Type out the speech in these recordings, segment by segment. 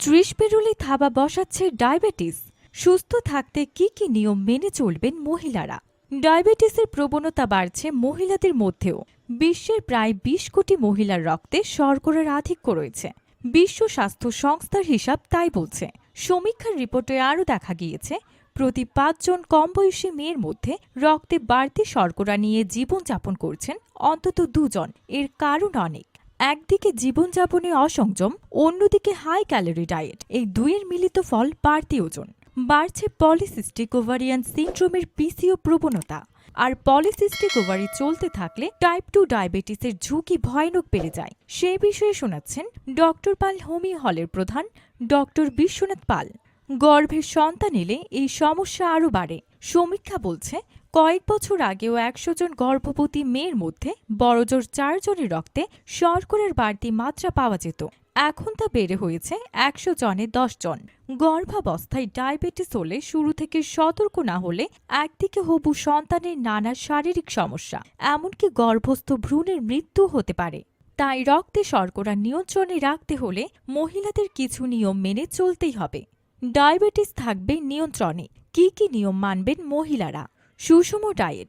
30 পেরোলেই থাবা বসাচ্ছে ডায়াবেটিস। সুস্থ থাকতে কি কি নিয়ম মেনে চলবেন মহিলারা? ডায়াবেটিসের প্রবণতা বাড়ছে মহিলাদের মধ্যেও। বিশ্বের প্রায় 20 কোটি মহিলার রক্তে শর্করার আধিক্য রয়েছে। বিশ্ব স্বাস্থ্য সংস্থার হিসাব তাই বলছে। সমীক্ষার রিপোর্টে আরও দেখা গিয়েছে, প্রতি 5 জন কম বয়সী মেয়ের মধ্যে রক্তে বাড়তি শর্করা নিয়ে জীবনযাপন করছেন অন্তত 2 জন। এর কারণ অনেক। একদিকে জীবনযাপনে অসংযম, অন্যদিকে হাই ক্যালোরি ডায়েট। এই দুইয়ের মিলিত ফল বাড়তি ওজন। বাড়ছে পলিসিস্টিক ওভারিয়ান সিন্ড্রোমের পিসিও প্রবণতা। আর পলিসিস্টিক ওভারি চলতে থাকলে টাইপ 2 ডায়াবেটিসের ঝুঁকি ভয়ানক বেড়ে যায়। সেই বিষয়ে শোনাচ্ছেন ডক্টর পাল হোমিও হলের প্রধান ডক্টর বিশ্বনাথ পাল। গর্ভের সন্তান এলে এই সমস্যা আরও বাড়ে। সমীক্ষা বলছে, কয়েক বছর আগেও 100 জন গর্ভবতী মেয়ের মধ্যে বড়জোর 4 জনের রক্তে শর্করার বাড়তি মাত্রা পাওয়া যেত। এখন তা বেড়ে হয়েছে 100 জনে 10 জন। গর্ভাবস্থায় ডায়াবেটিস হলে শুরু থেকে সতর্ক না হলে একদিকে হবু সন্তানের নানা শারীরিক সমস্যা, এমনকি গর্ভস্থ ভ্রূণের মৃত্যু হতে পারে। তাই রক্তে শর্করা নিয়ন্ত্রণে রাখতে হলে মহিলাদের কিছু নিয়ম মেনে চলতেই হবে। ডায়াবেটিস থাকবে নিয়ন্ত্রণে। কি কি নিয়ম মানবেন মহিলারা? সুষম ডায়েট।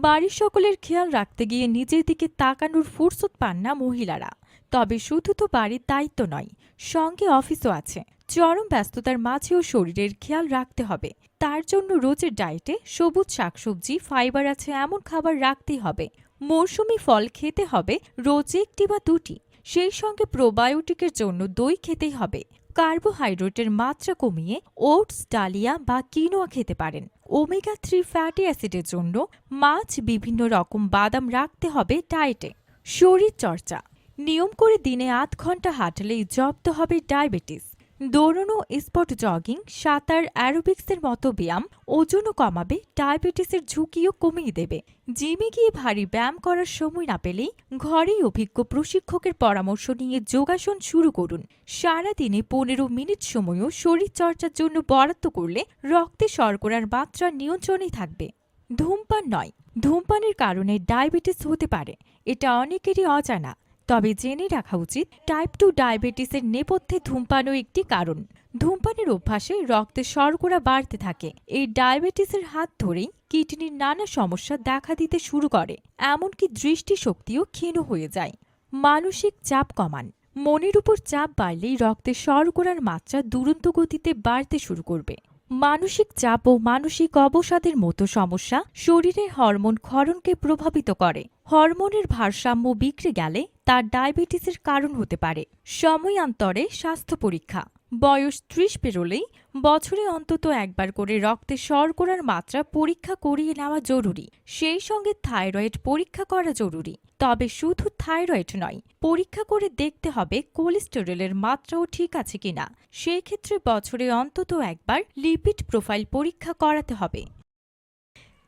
বাড়ির সকলের খেয়াল রাখতে গিয়ে নিজের দিকে তাকানোর ফুরসত পান না মহিলারা। তবে শুধু তো বাড়ির দায়িত্ব নয়, সঙ্গে অফিসও আছে। চরম ব্যস্ততার মাঝেও শরীরের খেয়াল রাখতে হবে। তার জন্য রোজের ডায়েটে সবুজ শাকসবজি, ফাইবার আছে এমন খাবার রাখতেই হবে। মৌসুমি ফল খেতে হবে রোজ 1টি বা 2টি। সেই সঙ্গে প্রোবায়োটিকের জন্য দই খেতেই হবে। কার্বোহাইড্রেটের মাত্রা কমিয়ে ওটস, ডালিয়া বা কিনোয়া খেতে পারেন। ওমেগা 3 ফ্যাটি অ্যাসিডের জন্য মাছ, বিভিন্ন রকম বাদাম রাখতে হবে ডায়েটে। শরীর চর্চা। নিয়ম করে দিনে 8 ঘন্টা হাঁটলেই জব্দ হবে ডায়াবেটিস। দৌড়ানো, স্পট জগিং, সাঁতার, অ্যারোবিক্সের মতো ব্যায়াম ওজনও কমাবে, ডায়াবেটিসের ঝুঁকিও কমিয়ে দেবে। জিমে গিয়ে ভারী ব্যায়াম করার সময় না পেলেই ঘরেই অভিজ্ঞ প্রশিক্ষকের পরামর্শ নিয়ে যোগাসন শুরু করুন। সারাদিনে 15 মিনিট সময়ও শরীরচর্চার জন্য বরাদ্দ করলে রক্তে শর্করার মাত্রা নিয়ন্ত্রণে থাকবে। ধূমপান নয়। ধূমপানের কারণে ডায়াবেটিস হতে পারে, এটা অনেকেরই অজানা। তবে জেনে রাখা উচিত, টাইপ 2 ডায়াবেটিসের নেপথ্যে ধূমপানও একটি কারণ। ধূমপানের অভ্যাসে রক্তে শর্করা বাড়তে থাকে। এই ডায়াবেটিসের হাত ধরেই কিডনির নানা সমস্যা দেখা দিতে শুরু করে, এমনকি দৃষ্টিশক্তিও ক্ষীণ হয়ে যায়। মানসিক চাপ কমান। মনের উপর চাপ বাড়লেই রক্তে শর্করার মাত্রা দুরন্ত গতিতে বাড়তে শুরু করবে। মানসিক চাপ ও মানসিক অবসাদের মতো সমস্যা শরীরের হরমোন ক্ষরণকে প্রভাবিত করে। হরমোনের ভারসাম্য বিগড়ে গেলে তা ডায়াবেটিসের কারণ হতে পারে। সময়ান্তরে স্বাস্থ্য পরীক্ষা। বয়স 30 পেরোলেই বছরে অন্তত একবার করে রক্তে শর্করার মাত্রা পরীক্ষা করিয়ে নেওয়া জরুরি। সেই সঙ্গে থাইরয়েড পরীক্ষা করা জরুরি। তবে শুধু থাইরয়েড নয়, পরীক্ষা করে দেখতে হবে কোলেস্টেরলের মাত্রাও ঠিক আছে কিনা। সেই ক্ষেত্রে বছরে অন্তত একবার লিপিড প্রোফাইল পরীক্ষা করাতে হবে।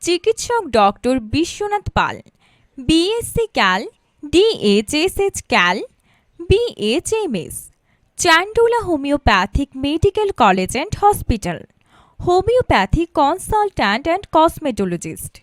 চিকিৎসক doctor Biswanath Pal, BSc Cal, DHSH Cal, BHMS, Chandula homoeopathic medical college and hospital, homoeopathic consultant and cosmetologist.